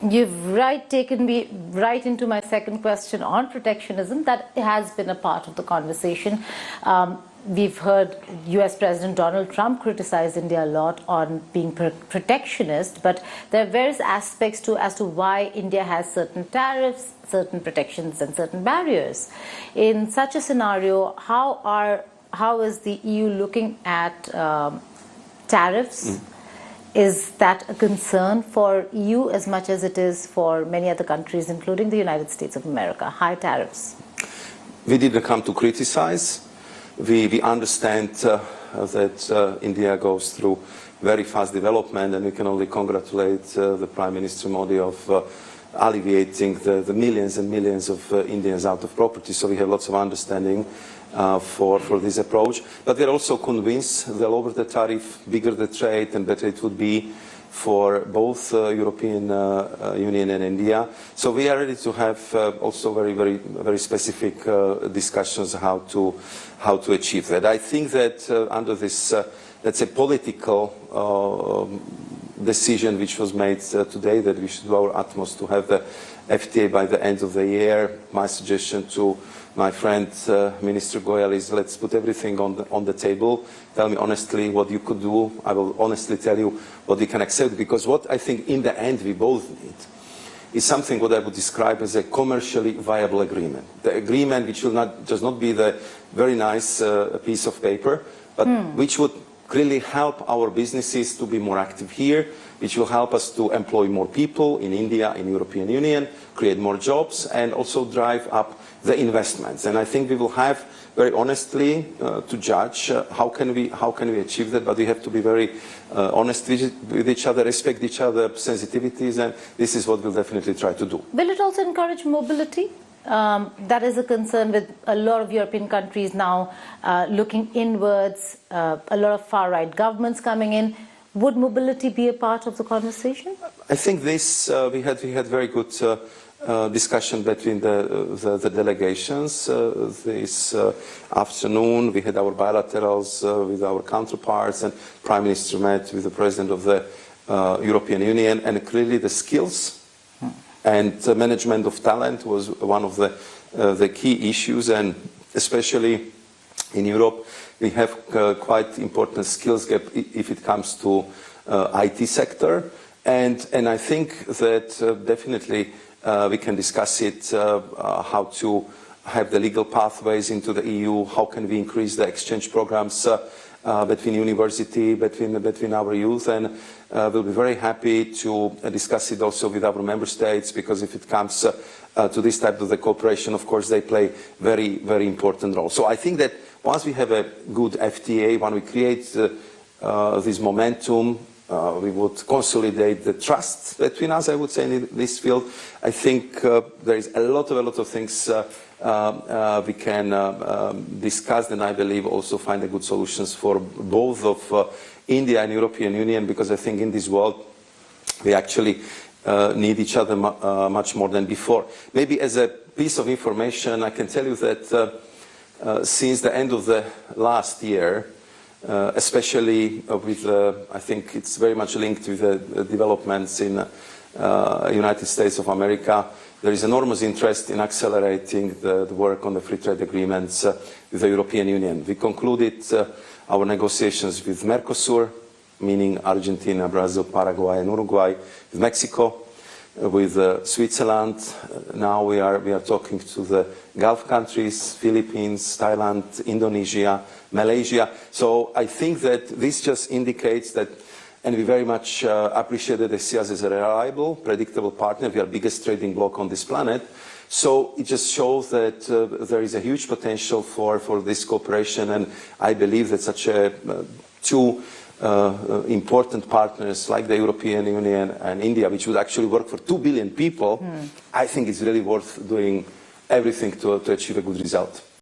You've taken me right into my second question on protectionism. That has been a part of the conversation. We've heard US President Donald Trump criticize India a lot on being protectionist, but there are various aspects as to why India has certain tariffs, certain protections and certain barriers. In such a scenario, how is the EU looking at tariffs? Is that a concern for EU as much as it is for many other countries, including the United States of America, high tariffs? We didn't come to criticize. We understand that India goes through very fast development, and we can only congratulate the Prime Minister Modi of alleviating the millions and millions of Indians out of property. So we have lots of understanding for this approach. But we're also convinced the lower the tariff, bigger the trade, and better it would be for both European Union and India. So we are ready to have also very specific discussions how to achieve that. I think that under this, let's say, political decision which was made today, that we should do our utmost to have the FTA by the end of the year. My suggestion to my friend Minister Goyal is, let's put everything on the table. Tell me honestly what you could do. I will honestly tell you what we can accept, because what I think in the end we both need is something what I would describe as a commercially viable agreement. The agreement which will just not be the very nice piece of paper, but which would clearly help our businesses to be more active here, which will help us to employ more people in India, in European Union, create more jobs, and also drive up the investments. And I think we will have, very honestly, to judge how can we achieve that, but we have to be very honest with each other, respect each other's sensitivities, and this is what we'll definitely try to do. Will it also encourage mobility? That is a concern with a lot of European countries now looking inwards, a lot of far-right governments coming in. Would mobility be a part of the conversation? I think this, we had very good discussion between the delegations. This afternoon we had our bilaterals with our counterparts, and Prime Minister met with the President of the European Union, and clearly the skills and management of talent was one of the key issues, and especially in Europe we have quite important skills gap if it comes to IT sector, and I think that definitely we can discuss it, how to have the legal pathways into the EU, how can we increase the exchange programs between university, between our youth, and we'll be very happy to discuss it also with our member states, because if it comes to this type of the cooperation, of course they play very important role. So I think that once we have a good FTA, when we create this momentum, we would consolidate the trust between us, I would say, in this field. I think there is a lot of things we can discuss, and I believe also find a good solutions for both of India and European Union, because I think in this world we actually need each other much more than before. Maybe as a piece of information, I can tell you that since the end of the last year, especially with, I think it's very much linked with the developments in United States of America, there is enormous interest in accelerating the work on the free trade agreements with the European Union. We concluded our negotiations with Mercosur, meaning Argentina, Brazil, Paraguay and Uruguay, with Mexico, with Switzerland. Now we are talking to the Gulf countries, Philippines, Thailand, Indonesia, Malaysia. So I think that this just indicates that, and we very much appreciate that they see us as a reliable, predictable partner. We are the biggest trading bloc on this planet. So it just shows that there is a huge potential for this cooperation, and I believe that such two important partners like the European Union and India, which would actually work for 2 billion people, I think it's really worth doing everything to achieve a good result.